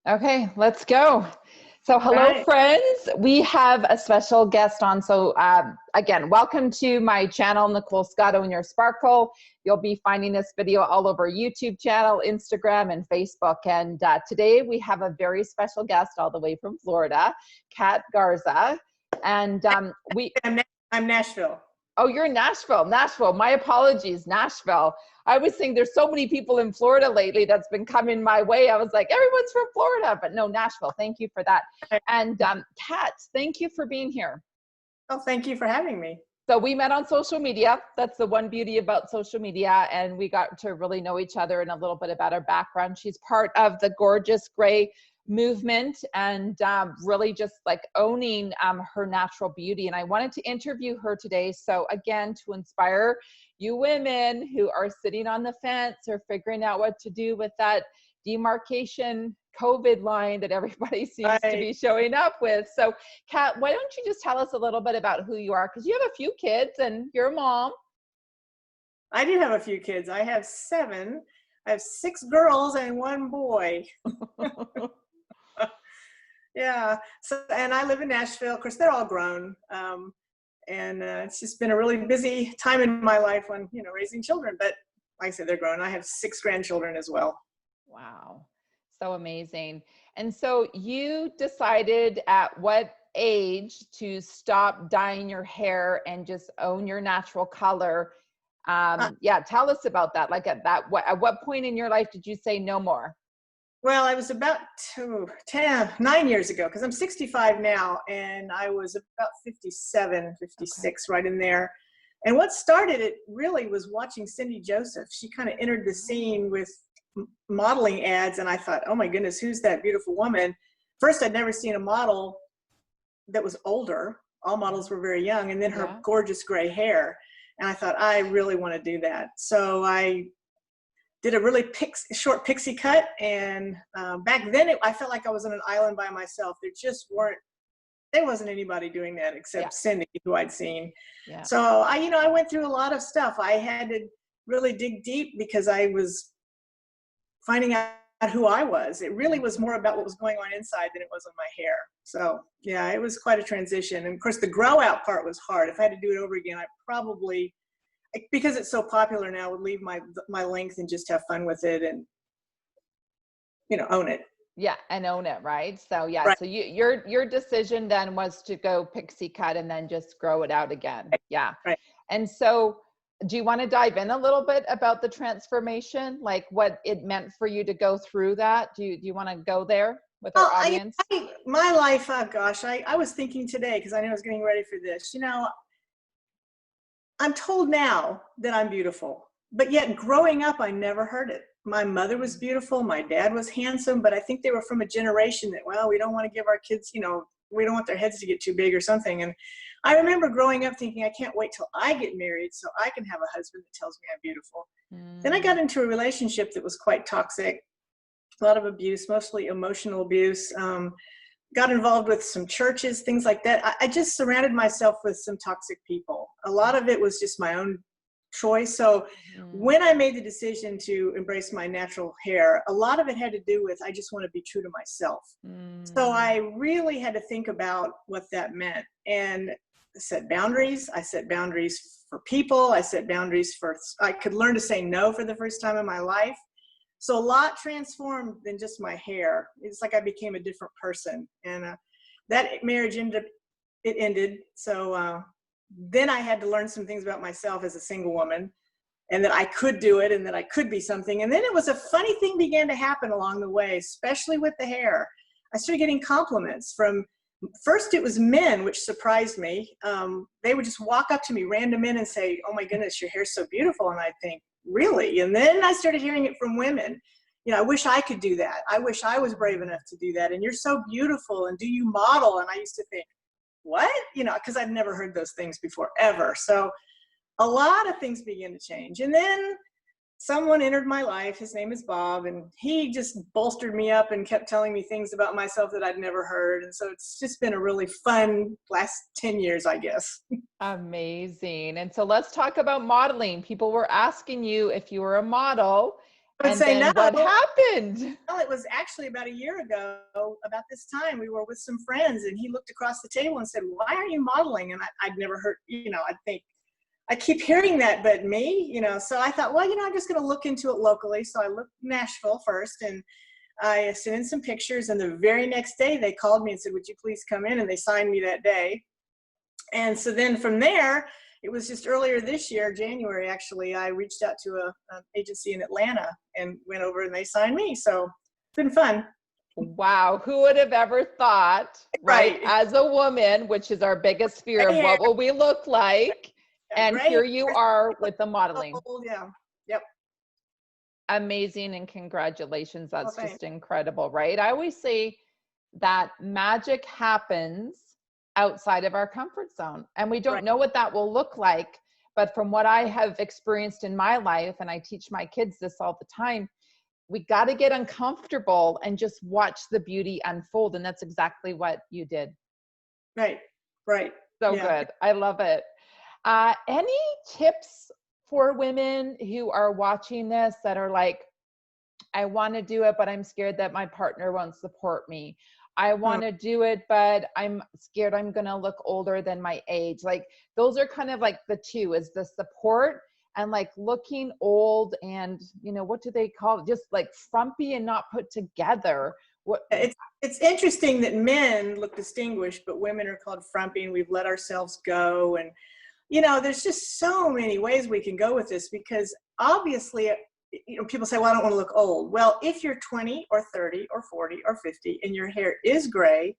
Okay, let's go. So hello, Right. friends. We have a special guest on. So again, welcome to my channel, Nicole Scott, Own Your Sparkle. You'll be finding this video all over YouTube channel, Instagram, and Facebook. And today we have a very special guest all the way from Florida, Kat Garza. And I'm Nashville. oh, you're in Nashville. Nashville. My apologies, Nashville. I was thinking there's so many people in Florida lately that's been coming my way. I was like, everyone's from Florida, but no, Nashville. Thank you for that. And Kat, thank you for being here. Oh, thank you for having me. So we met on social media. That's the one beauty about social media. And we got to really know each other and a little bit about our background. She's part of the Gorgeous Gray movement and really just like owning her natural beauty. And I wanted to interview her today. So again, to inspire you women who are sitting on the fence or figuring out what to do with that demarcation COVID line that everybody seems to be showing up with. So Kat, why don't you just tell us a little bit about who you are? Because you have a few kids and you're a mom. I do have a few kids. I have 7. I have 6 girls and 1 boy. Yeah. So, and I live in Nashville. Of course, they're all grown. And it's just been a really busy time in my life when, raising children. But like I said, they're grown. I have 6 grandchildren as well. Wow. So amazing. And so you decided at what age to stop dyeing your hair and just own your natural color? Yeah, tell us about that. Like at what point in your life did you say no more? Well, I was about 9 years ago, because I'm 65 now, and I was about 57, 56, right in there. And what started it really was watching Cindy Joseph. She kind of entered the scene with modeling ads, and I thought, oh my goodness, who's that beautiful woman? First, I'd never seen a model that was older. All models were very young, and then her gorgeous gray hair. And I thought, I really want to do that. So I did a really short pixie cut, and back then I felt like I was on an island by myself. There wasn't anybody doing that except Cindy, who I'd seen. Yeah. So I went through a lot of stuff. I had to really dig deep because I was finding out who I was. It really was more about what was going on inside than it was on my hair. So yeah, it was quite a transition. And of course the grow out part was hard. If I had to do it over again, I probably, because it's so popular now, would leave my length and just have fun with it and, own it. Yeah, and own it, right? So yeah, right. So your decision then was to go pixie cut and then just grow it out again. Yeah. Right. And so do you want to dive in a little bit about the transformation, like what it meant for you to go through that? Do you want to go there with our audience? My life, oh gosh, I was thinking today, because I knew I was getting ready for this, I'm told now that I'm beautiful, but yet growing up, I never heard it. My mother was beautiful. My dad was handsome, but I think they were from a generation that, well, we don't want to give our kids, we don't want their heads to get too big or something. And I remember growing up thinking, I can't wait till I get married so I can have a husband that tells me I'm beautiful. Then I got into a relationship that was quite toxic, a lot of abuse, mostly emotional abuse. Got involved with some churches, things like that. I just surrounded myself with some toxic people. A lot of it was just my own choice. So when I made the decision to embrace my natural hair, a lot of it had to do with, I just want to be true to myself. So I really had to think about what that meant, and set boundaries. I set boundaries for people. I set boundaries I could learn to say no for the first time in my life. So a lot transformed than just my hair. It's like I became a different person. And that marriage ended. So then I had to learn some things about myself as a single woman, and that I could do it and that I could be something. And then it was a funny thing began to happen along the way, especially with the hair. I started getting compliments from, first it was men, which surprised me. They would just walk up to me, random men, and say, oh my goodness, your hair's so beautiful. And I'd think, really? And then I started hearing it from women. I wish I could do that. I wish I was brave enough to do that. And you're so beautiful. And do you model? And I used to think, what? Because I'd never heard those things before, ever. So a lot of things began to change. And then someone entered my life. His name is Bob. And he just bolstered me up and kept telling me things about myself that I'd never heard. And so it's just been a really fun last 10 years, I guess. Amazing. And so let's talk about modeling. People were asking you if you were a model. I would And say then no. what happened? Well, it was actually about a year ago, about this time, we were with some friends, and he looked across the table and said, "Why are you modeling?" And I'd never heard, I think, I keep hearing that, but me, so I thought, well, I'm just going to look into it locally. So I looked Nashville first, and I sent in some pictures, and the very next day they called me and said, "Would you please come in?" And they signed me that day. And so then from there, it was just earlier this year, January, actually, I reached out to an agency in Atlanta and went over and they signed me. So it's been fun. Wow, who would have ever thought, right? Right. As a woman, which is our biggest fear Gray of hair. what will we look like? Yeah, And gray here you hair. are with the modeling. Yeah. Yep. Amazing, and congratulations. Well, That's thanks. just incredible, right? I always say that magic happens outside of our comfort zone, and we don't Right. know what that will look like. But from what I have experienced in my life, and I teach my kids this all the time, we got to get uncomfortable and just watch the beauty unfold. And that's exactly what you did. Right. Right. So Yeah. good. I love it. Any tips for women who are watching this that are like, I want to do it, but I'm scared that my partner won't support me. I want to do it, but I'm scared I'm going to look older than my age. Like, those are kind of like the two, is the support and like looking old and, what do they call it? Just like frumpy and not put together. What? It's interesting that men look distinguished, but women are called frumpy, and we've let ourselves go. And, there's just so many ways we can go with this, because obviously, people say, well, I don't want to look old. Well, if you're 20 or 30 or 40 or 50 and your hair is gray,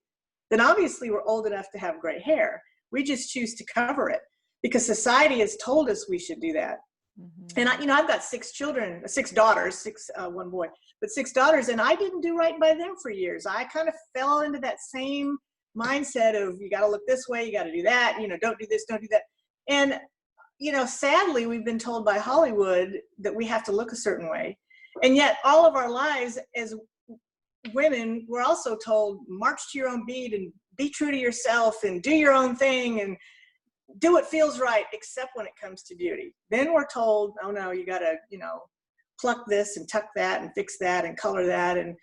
then obviously we're old enough to have gray hair. We just choose to cover it because society has told us we should do that. Mm-hmm. And I've got 6 children, 6 daughters, one boy, but 6 daughters, and I didn't do right by them for years. I kind of fell into that same mindset of, you got to look this way, you got to do that, don't do this, don't do that. And sadly, we've been told by Hollywood that we have to look a certain way. And yet all of our lives as women, we're also told, march to your own beat and be true to yourself and do your own thing and do what feels right, except when it comes to beauty. Then we're told, oh no, you got to, pluck this and tuck that and fix that and color that. And,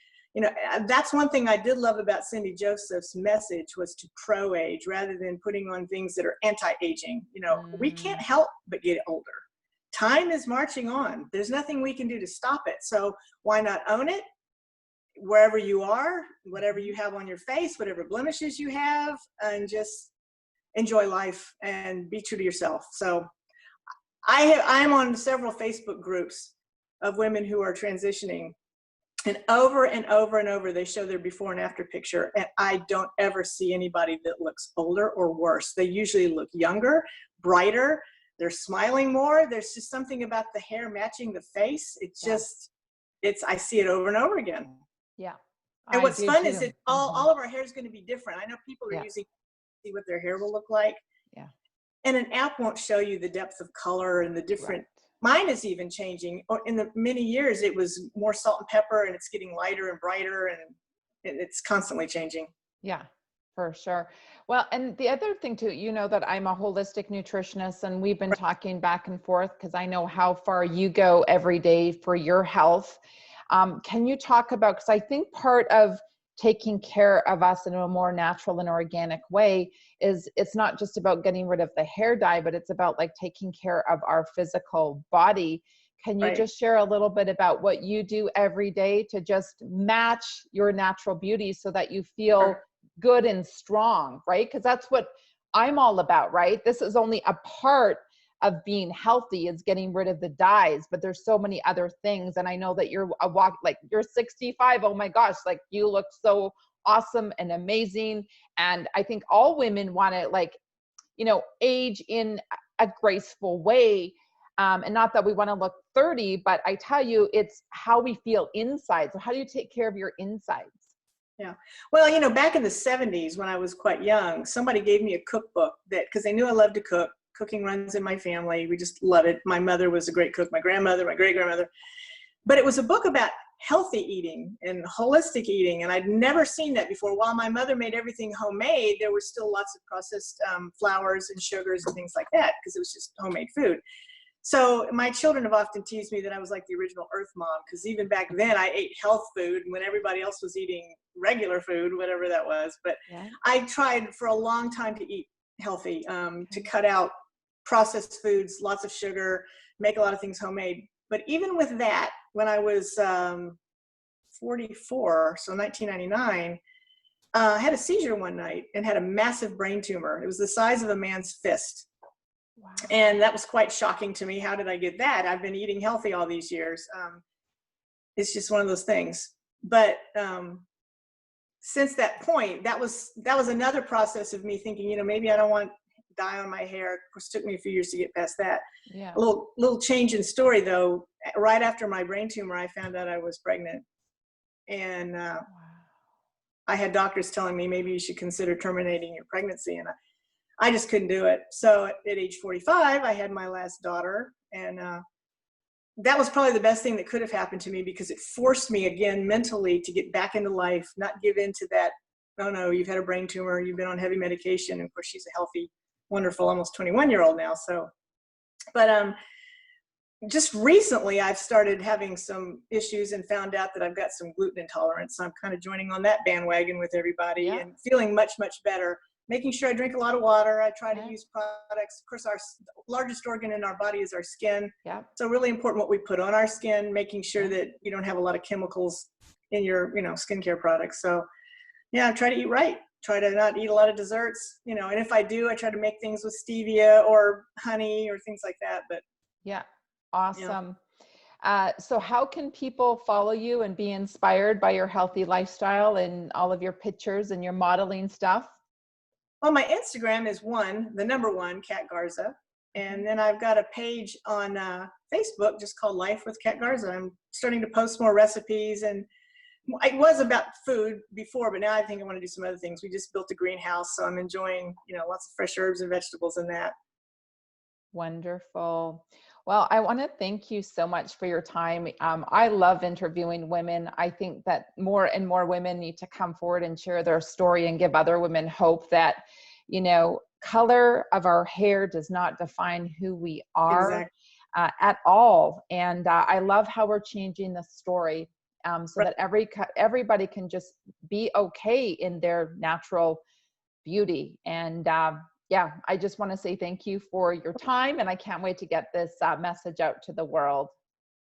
that's one thing I did love about Cindy Joseph's message, was to pro-age rather than putting on things that are anti-aging. We can't help but get older. Time is marching on. There's nothing we can do to stop it. So why not own it? Wherever you are, whatever you have on your face, whatever blemishes you have, and just enjoy life and be true to yourself. So I'm on several Facebook groups of women who are transitioning, and over and over and over, they show their before and after picture. And I don't ever see anybody that looks older or worse. They usually look younger, brighter. They're smiling more. There's just something about the hair matching the face. It's just, I see it over and over again. Yeah. And what's fun is that all of our hair is going to be different. I know people are using see what their hair will look like. Yeah. And an app won't show you the depth of color and the different. Mine is even changing. In the many years, it was more salt and pepper, and it's getting lighter and brighter, and it's constantly changing. Yeah, for sure. Well, and the other thing too, that I'm a holistic nutritionist, and we've been talking back and forth because I know how far you go every day for your health. Can you talk about, because I think part of taking care of us in a more natural and organic way is, it's not just about getting rid of the hair dye, but it's about like taking care of our physical body. Can you just share a little bit about what you do every day to just match your natural beauty so that you feel good and strong, right? Because that's what I'm all about, right? This is only a part of being healthy, is getting rid of the dyes, but there's so many other things. And I know that you're you're 65. Oh my gosh, like you look so awesome and amazing. And I think all women want to age in a graceful way. And not that we want to look 30, but I tell you, it's how we feel inside. So how do you take care of your insides? Yeah. Well, back in the 70s when I was quite young, somebody gave me a cookbook because they knew I loved to cook. Cooking runs in my family. We just love it. My mother was a great cook, my grandmother, my great-grandmother. But it was a book about healthy eating and holistic eating, and I'd never seen that before. While my mother made everything homemade, there was still lots of processed flours and sugars and things like that because it was just homemade food. So my children have often teased me that I was like the original Earth Mom, because even back then I ate health food when everybody else was eating regular food, whatever that was. But Yeah. I tried for a long time to eat healthy, to Okay. cut out processed foods, lots of sugar, make a lot of things homemade. But even with that, when I was 44, so 1999, I had a seizure one night and had a massive brain tumor. It was the size of a man's fist. Wow. And that was quite shocking to me. How did I get that? I've been eating healthy all these years. It's just one of those things. But since that point, that was another process of me thinking, maybe I don't want dye on my hair. Of course, it took me a few years to get past that. Yeah. A little change in story though. Right after my brain tumor, I found out I was pregnant, and Wow. I had doctors telling me maybe you should consider terminating your pregnancy, and I just couldn't do it. So at age 45, I had my last daughter, and that was probably the best thing that could have happened to me, because it forced me again mentally to get back into life, not give in to that, oh no, you've had a brain tumor, you've been on heavy medication. And of course, she's a healthy, wonderful, almost 21-year-old now. So, but just recently I've started having some issues and found out that I've got some gluten intolerance. So I'm kind of joining on that bandwagon with everybody, Yeah. and feeling much, much better. Making sure I drink a lot of water. I try to Okay. use products. Of course, our largest organ in our body is our skin. Yeah. So really important what we put on our skin, making sure Yeah. that you don't have a lot of chemicals in your, skincare products. So yeah, I try to eat right. Try to not eat a lot of desserts, and if I do, I try to make things with stevia or honey or things like that. But Yeah. yeah. Awesome. So how can people follow you and be inspired by your healthy lifestyle and all of your pictures and your modeling stuff? Well, my Instagram is the number one, Kat Garza. And then I've got a page on Facebook just called Life with Kat Garza. I'm starting to post more recipes, and it was about food before, but now I think I want to do some other things. We just built a greenhouse, so I'm enjoying, lots of fresh herbs and vegetables in that. Wonderful. Well, I want to thank you so much for your time. I love interviewing women. I think that more and more women need to come forward and share their story and give other women hope that, color of our hair does not define who we are Exactly. at all. And I love how we're changing the story so Right. that everybody can just be okay in their natural beauty. And yeah, I just want to say thank you for your time, and I can't wait to get this message out to the world.